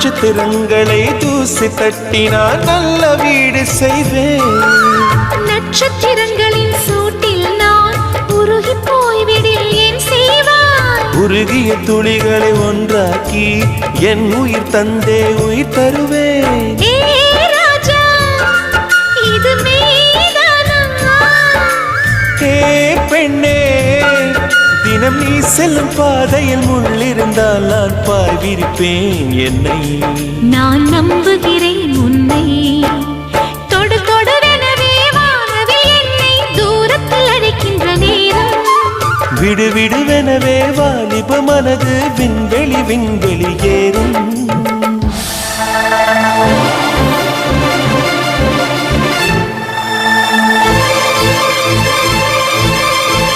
நட்சத்திரங்களை தூசி தட்டினால் நல்ல வீடு செய்வேன். நட்சத்திரங்களின் சூட்டில் நான் உருகி போய்விடில் ஏன் செய்வாய்? உருகிய துளிகளை ஒன்றாக்கி என் உயிர் தந்தே உயிர் தருவேன். பெண்ணே, தினம் நீ செல்லும் பாதையில் முள்ளிருந்தால் நான் பாய் விரிப்பேன். என்னை நான் நம்புகிறேன் உன்னை. தொடு தொடுவெனவே வானவில் என்னை தூரத்தில் அழைக்கின்ற நேரம். விடு விடுவெனவே வாலிப மனது விண்வெளி விண்வெளி ஏறும்.